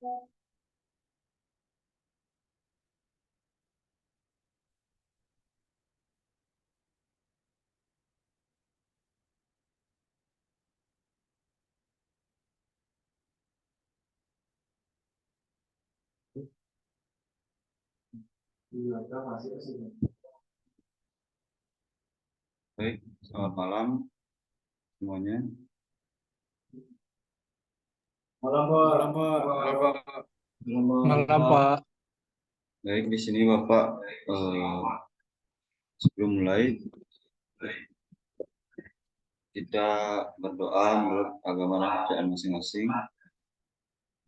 Baik, selamat malam semuanya. Malam, Pak. Malam, Pak. Malam, Pak. Baik, di sini Bapak sebelum mulai kita berdoa menurut agama dan kepercayaan masing-masing.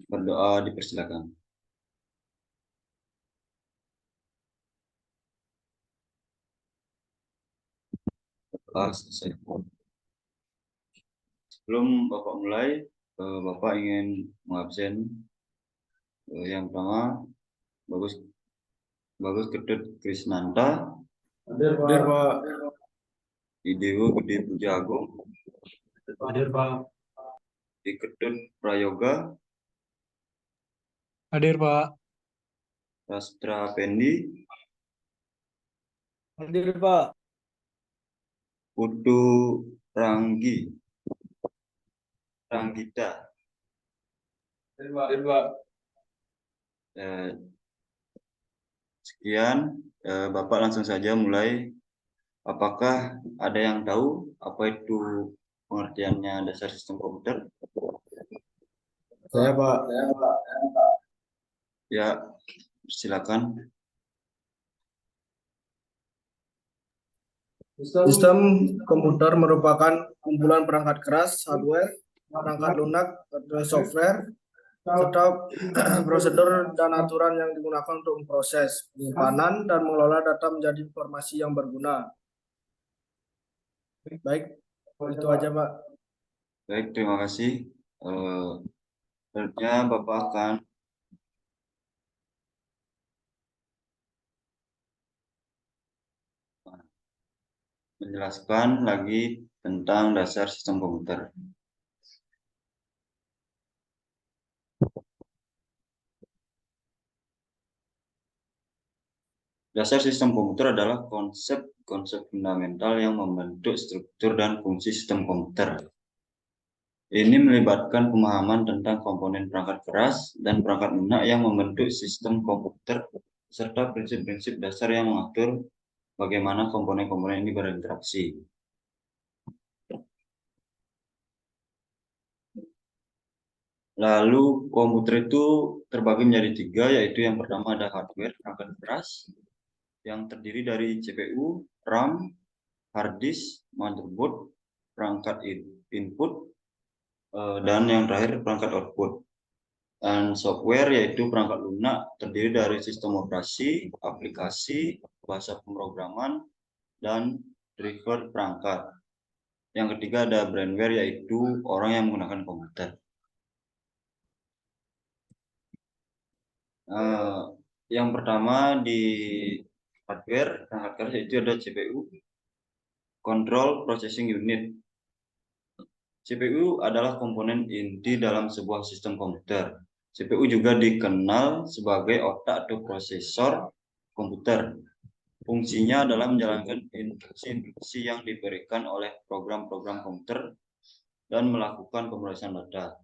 Berdoa dipersilakan. Selesai. Sebelum Bapak mulai, Bapak ingin mengabsen yang pertama Bagus Ketut Krisnanta, Hadir, Hadir, Pak. Pak. Idewo Budi Pujagung, Hadir, Pak. Ketut Prayoga, Hadir, Pak. Rastra Pendi, Hadir, Pak. Putu Ranggita. Hadir, Pak. Sekian, Bapak langsung saja mulai. Apakah ada yang tahu apa itu pengertiannya dasar sistem komputer? Saya, Pak. Ya, silakan. Sistem komputer merupakan kumpulan perangkat keras, hardware, perangkat lunak, atau software, serta prosedur dan aturan yang digunakan untuk memproses, penyimpanan, dan mengelola data menjadi informasi yang berguna. Baik, itu aja, Pak. Baik, terima kasih. Selanjutnya Bapak akan menjelaskan lagi tentang dasar sistem komputer. Dasar sistem komputer adalah konsep fundamental yang membentuk struktur dan fungsi sistem komputer. Ini melibatkan pemahaman tentang komponen perangkat keras dan perangkat lunak yang membentuk sistem komputer, serta prinsip-prinsip dasar yang mengatur bagaimana komponen-komponen ini berinteraksi. Lalu komputer itu terbagi menjadi tiga, yaitu yang pertama ada hardware, perangkat keras, yang terdiri dari CPU, RAM, hard disk, motherboard, perangkat input, dan yang terakhir perangkat output. Dan software yaitu perangkat lunak terdiri dari sistem operasi, aplikasi, bahasa pemrograman, dan driver perangkat. Yang ketiga ada brainware yaitu orang yang menggunakan komputer. Yang pertama di hardware perangkat keras yaitu ada CPU, Control Processing Unit. CPU adalah komponen inti dalam sebuah sistem komputer. CPU juga dikenal sebagai otak atau prosesor komputer. Fungsinya adalah menjalankan instruksi-instruksi yang diberikan oleh program-program komputer dan melakukan pemrosesan data.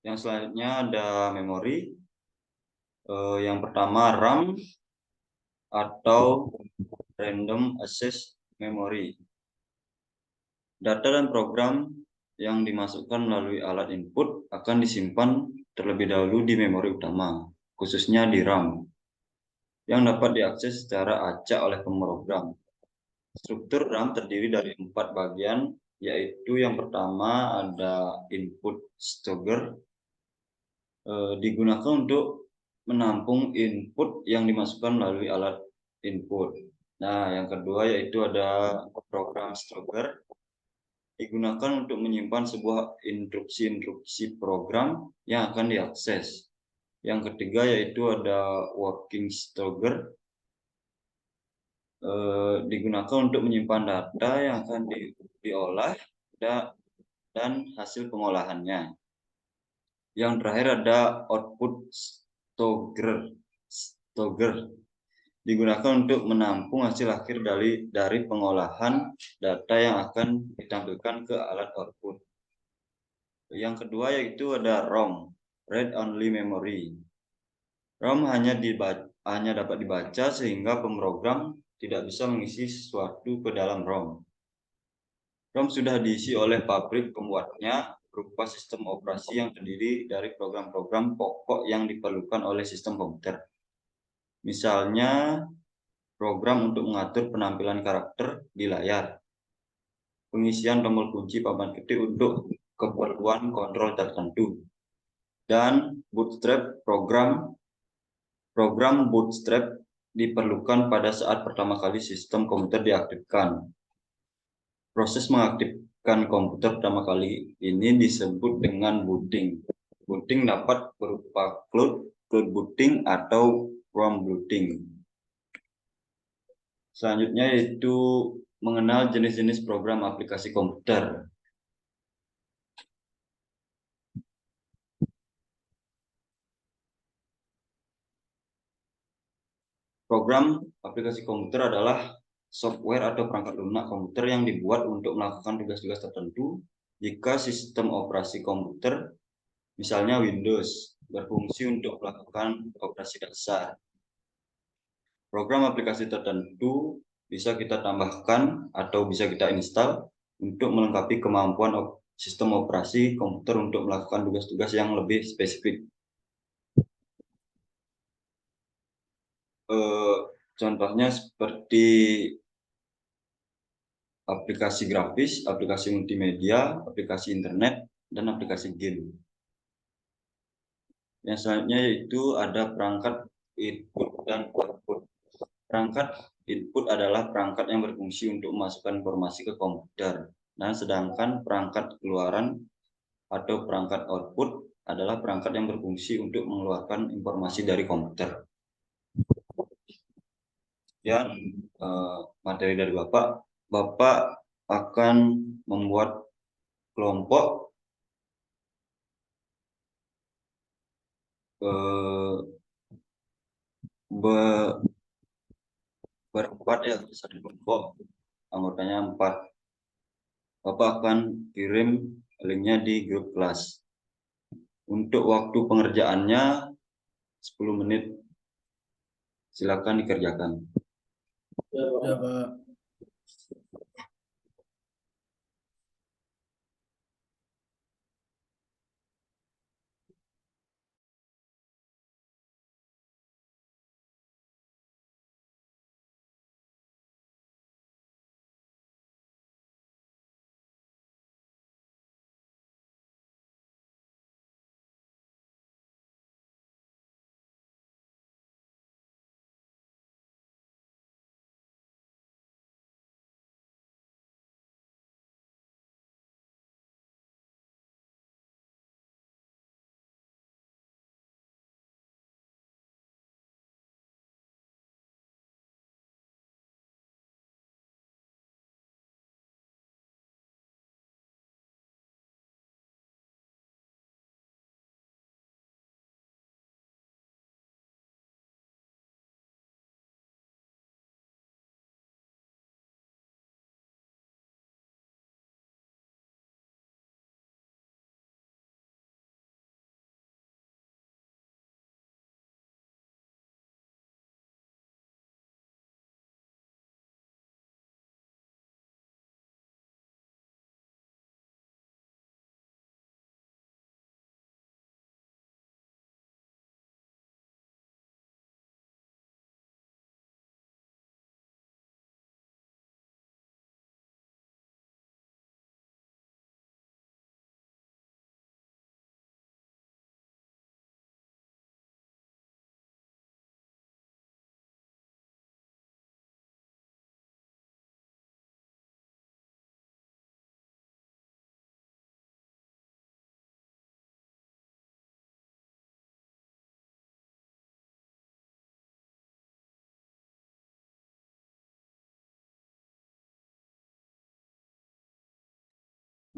Yang selanjutnya ada memori. Yang pertama RAM atau Random Access Memory. Data dan program yang dimasukkan melalui alat input akan disimpan terlebih dahulu di memori utama, khususnya di RAM, yang dapat diakses secara acak oleh pemrogram. Struktur RAM terdiri dari 4 bagian, yaitu yang pertama ada input stogger, digunakan untuk menampung input yang dimasukkan melalui alat input. Nah, yang kedua yaitu ada program stogger, digunakan untuk menyimpan sebuah instruksi-instruksi program yang akan diakses. Yang ketiga yaitu ada working stogger, digunakan untuk menyimpan data yang akan diolah dan hasil pengolahannya. Yang terakhir ada output stogger digunakan untuk menampung hasil akhir dari pengolahan data yang akan ditampilkan ke alat output. Yang kedua yaitu ada ROM, Read Only Memory. ROM hanya dapat dibaca sehingga pemrogram tidak bisa mengisi sesuatu ke dalam ROM. ROM sudah diisi oleh pabrik pembuatnya berupa sistem operasi yang terdiri dari program-program pokok yang diperlukan oleh sistem komputer. Misalnya, program untuk mengatur penampilan karakter di layar, pengisian tombol kunci papan ketik untuk keperluan kontrol tertentu, dan bootstrap program bootstrap diperlukan pada saat pertama kali sistem komputer diaktifkan. Proses mengaktifkan komputer pertama kali ini disebut dengan booting. Booting dapat berupa cloud booting atau ROM booting. Selanjutnya yaitu mengenal jenis-jenis program aplikasi komputer. Program aplikasi komputer adalah software atau perangkat lunak komputer yang dibuat untuk melakukan tugas-tugas tertentu jika sistem operasi komputer, misalnya Windows, berfungsi untuk melakukan operasi dasar. Program aplikasi tertentu bisa kita tambahkan atau bisa kita install untuk melengkapi kemampuan sistem operasi komputer untuk melakukan tugas-tugas yang lebih spesifik. Contohnya seperti aplikasi grafis, aplikasi multimedia, aplikasi internet, dan aplikasi game. Yang selanjutnya yaitu ada perangkat input dan output. Perangkat input adalah perangkat yang berfungsi untuk memasukkan informasi ke komputer. Nah, sedangkan perangkat keluaran atau perangkat output adalah perangkat yang berfungsi untuk mengeluarkan informasi dari komputer. Ya, materi dari Bapak akan membuat kelompok berempat ya, satu kelompok anggotanya 4. Bapak akan kirim linknya di grup kelas. Untuk waktu pengerjaannya 10 menit. Silakan dikerjakan. Ya, Pak.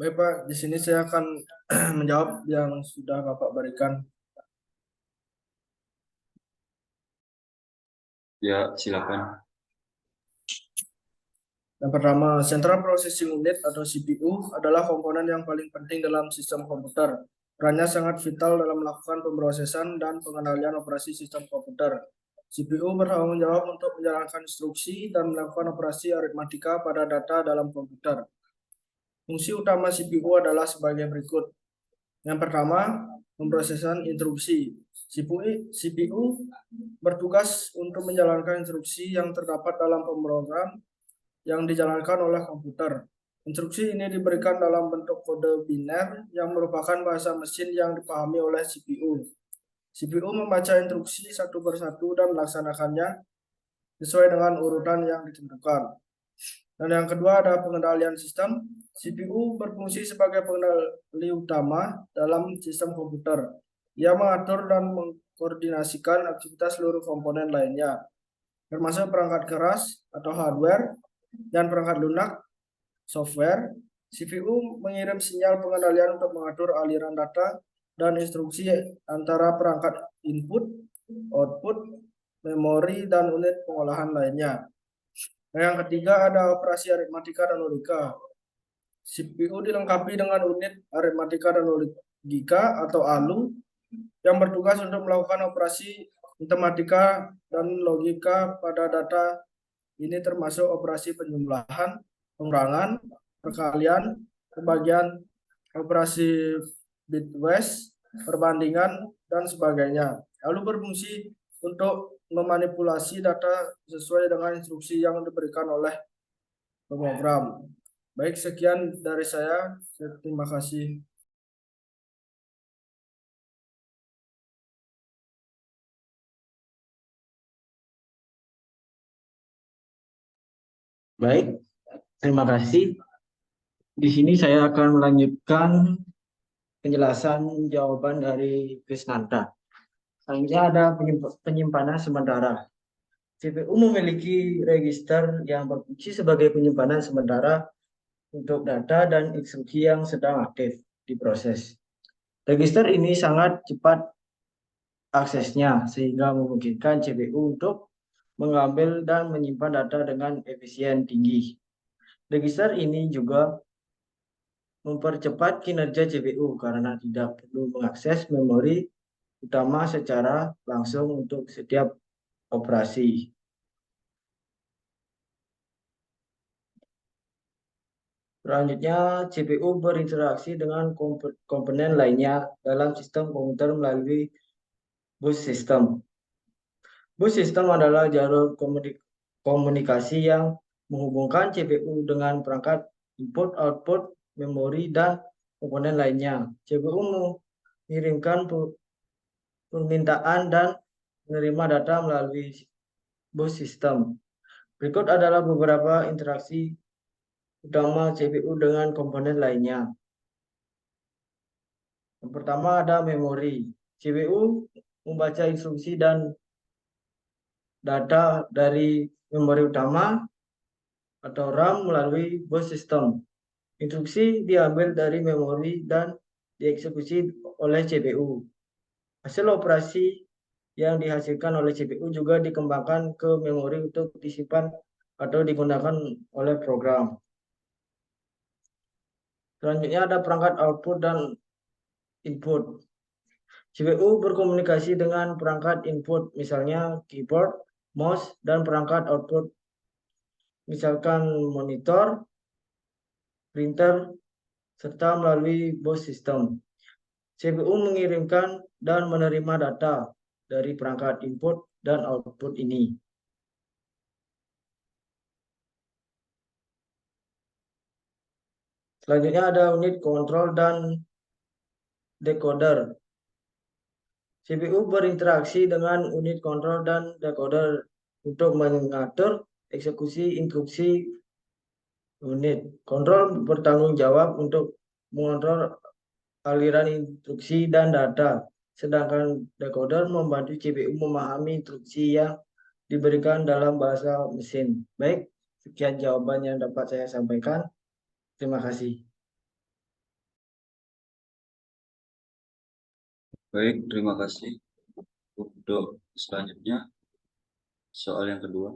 Baik Pak, di sini saya akan menjawab yang sudah Bapak berikan. Ya, silakan. Yang pertama, Central Processing Unit atau CPU adalah komponen yang paling penting dalam sistem komputer. Perannya sangat vital dalam melakukan pemrosesan dan pengendalian operasi sistem komputer. CPU bertanggung jawab untuk menjalankan instruksi dan melakukan operasi aritmatika pada data dalam komputer. Fungsi utama CPU adalah sebagai berikut. Yang pertama, pemrosesan instruksi. CPU bertugas untuk menjalankan instruksi yang terdapat dalam program yang dijalankan oleh komputer. Instruksi ini diberikan dalam bentuk kode biner yang merupakan bahasa mesin yang dipahami oleh CPU. CPU membaca instruksi satu persatu dan melaksanakannya sesuai dengan urutan yang ditentukan. Dan yang kedua ada pengendalian sistem. CPU berfungsi sebagai pengendali utama dalam sistem komputer. Ia mengatur dan mengkoordinasikan aktivitas seluruh komponen lainnya, termasuk perangkat keras atau hardware dan perangkat lunak software. CPU mengirim sinyal pengendalian untuk mengatur aliran data dan instruksi antara perangkat input, output, memori, dan unit pengolahan lainnya. Yang ketiga ada operasi aritmatika dan logika. CPU dilengkapi dengan unit aritmatika dan logika atau ALU yang bertugas untuk melakukan operasi matematika dan logika pada data. Ini termasuk operasi penjumlahan, pengurangan, perkalian, pembagian, operasi bitwise, perbandingan, dan sebagainya. Lalu berfungsi untuk memanipulasi data sesuai dengan instruksi yang diberikan oleh program. Baik, sekian dari saya. Terima kasih. Baik, terima kasih. Di sini saya akan melanjutkan penjelasan jawaban dari Krisnanda. Selanjutnya ada penyimpanan sementara. CPU memiliki register yang berfungsi sebagai penyimpanan sementara untuk data dan instruksi yang sedang aktif diproses. Register ini sangat cepat aksesnya sehingga memungkinkan CPU untuk mengambil dan menyimpan data dengan efisien tinggi. Register ini juga mempercepat kinerja CPU karena tidak perlu mengakses memori utama secara langsung untuk setiap operasi. Selanjutnya, CPU berinteraksi dengan komponen lainnya dalam sistem komputer melalui bus system. Bus system adalah jalur komunikasi yang menghubungkan CPU dengan perangkat input, output, memori, dan komponen lainnya. CPU mengirimkan permintaan dan menerima data melalui bus system. Berikut adalah beberapa interaksi utama CPU dengan komponen lainnya. Yang pertama ada memori. CPU membaca instruksi dan data dari memori utama atau RAM melalui bus system. Instruksi diambil dari memori dan dieksekusi oleh CPU. Hasil operasi yang dihasilkan oleh CPU juga dikembangkan ke memori untuk disimpan atau digunakan oleh program. Selanjutnya ada perangkat output dan input. CPU berkomunikasi dengan perangkat input, misalnya keyboard, mouse, dan perangkat output, misalkan monitor, printer, serta melalui bus system. CPU mengirimkan dan menerima data dari perangkat input dan output ini. Selanjutnya ada unit kontrol dan decoder. CPU berinteraksi dengan unit kontrol dan decoder untuk mengatur eksekusi instruksi unit. Kontrol bertanggung jawab untuk mengontrol aliran instruksi dan data, sedangkan decoder membantu CPU memahami instruksi yang diberikan dalam bahasa mesin. Baik, sekian jawaban yang dapat saya sampaikan. Terima kasih. Baik, terima kasih. Untuk selanjutnya, soal yang kedua.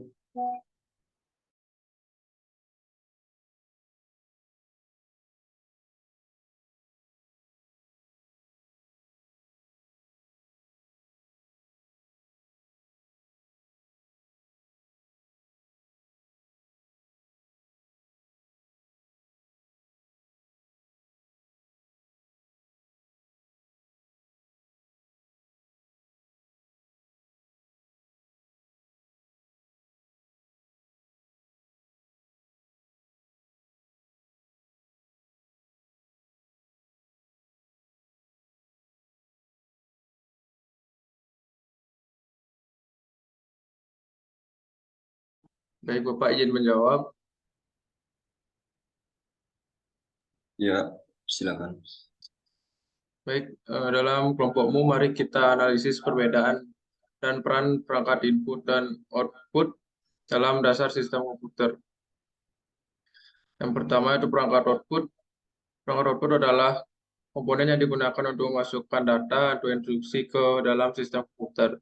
Baik, Bapak izin menjawab. Ya, silakan. Baik, dalam kelompokmu mari kita analisis perbedaan dan peran perangkat input dan output dalam dasar sistem komputer. Yang pertama itu perangkat output. Perangkat output adalah komponen yang digunakan untuk memasukkan data atau instruksi ke dalam sistem komputer.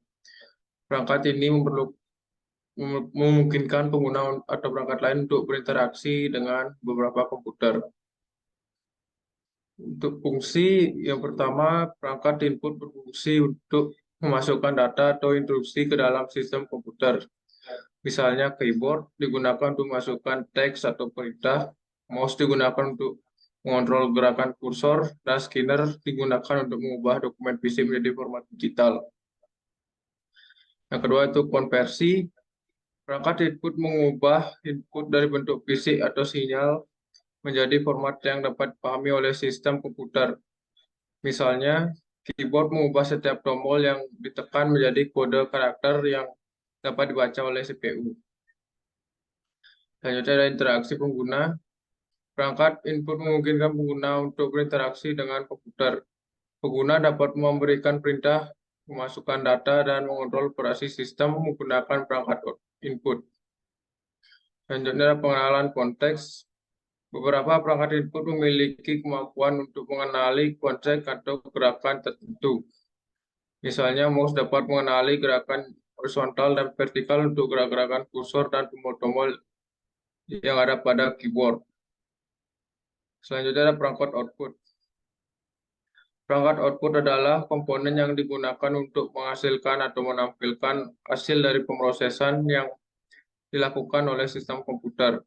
Perangkat ini memungkinkan pengguna atau perangkat lain untuk berinteraksi dengan beberapa komputer. Untuk fungsi yang pertama, perangkat input berfungsi untuk memasukkan data atau instruksi ke dalam sistem komputer. Misalnya keyboard digunakan untuk memasukkan teks atau perintah, mouse digunakan untuk mengontrol gerakan kursor, dan scanner digunakan untuk mengubah dokumen fisik menjadi format digital. Yang kedua itu konversi. Perangkat input mengubah input dari bentuk fisik atau sinyal menjadi format yang dapat dipahami oleh sistem komputer. Misalnya, keyboard mengubah setiap tombol yang ditekan menjadi kode karakter yang dapat dibaca oleh CPU. Selanjutnya ada interaksi pengguna. Perangkat input memungkinkan pengguna untuk berinteraksi dengan komputer. Pengguna dapat memberikan perintah, memasukkan data, dan mengontrol operasi sistem menggunakan perangkat input. Selanjutnya ada pengenalan konteks. Beberapa perangkat input memiliki kemampuan untuk mengenali konsep atau gerakan tertentu. Misalnya, mouse dapat mengenali gerakan horizontal dan vertikal untuk gerak-gerakan kursor dan tombol-tombol yang ada pada keyboard. Selanjutnya ada perangkat output. Perangkat output adalah komponen yang digunakan untuk menghasilkan atau menampilkan hasil dari pemrosesan yang dilakukan oleh sistem komputer.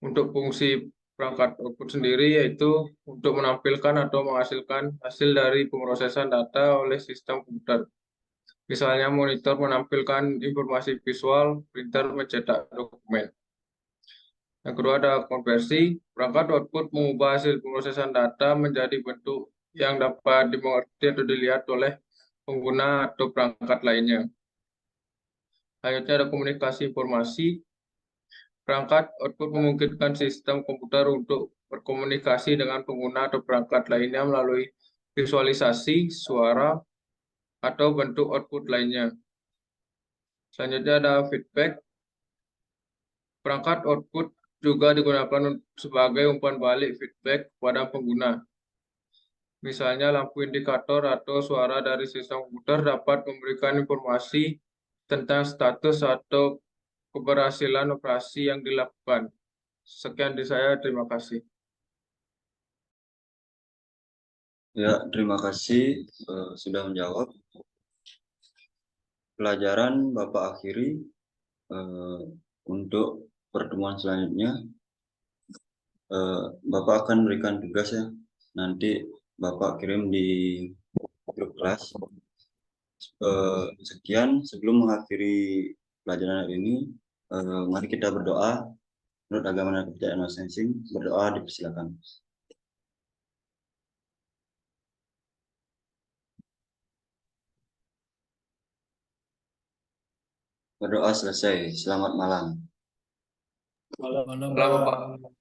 Untuk fungsi perangkat output sendiri yaitu untuk menampilkan atau menghasilkan hasil dari pemrosesan data oleh sistem komputer. Misalnya monitor menampilkan informasi visual, printer mencetak dokumen. Yang kedua ada konversi. Perangkat output mengubah hasil pemrosesan data menjadi bentuk yang dapat dimengerti atau dilihat oleh pengguna atau perangkat lainnya. Selanjutnya ada komunikasi informasi. Perangkat output memungkinkan sistem komputer untuk berkomunikasi dengan pengguna atau perangkat lainnya melalui visualisasi, suara, atau bentuk output lainnya. Selanjutnya ada feedback. Perangkat output juga digunakan sebagai umpan balik feedback kepada pengguna. Misalnya lampu indikator atau suara dari sistem komputer dapat memberikan informasi tentang status atau keberhasilan operasi yang dilakukan. Sekian dari saya, terima kasih. Ya, terima kasih sudah menjawab. Pelajaran Bapak akhiri untuk pertemuan selanjutnya. Bapak akan berikan tugas ya. Nanti Bapak kirim di grup kelas. Sekian sebelum mengakhiri pelajaran hari ini, mari kita berdoa menurut agama dan kepercayaan masing-masing. Berdoa dipersilakan. Berdoa selesai. Selamat malam. Malam, Selamat, Pak.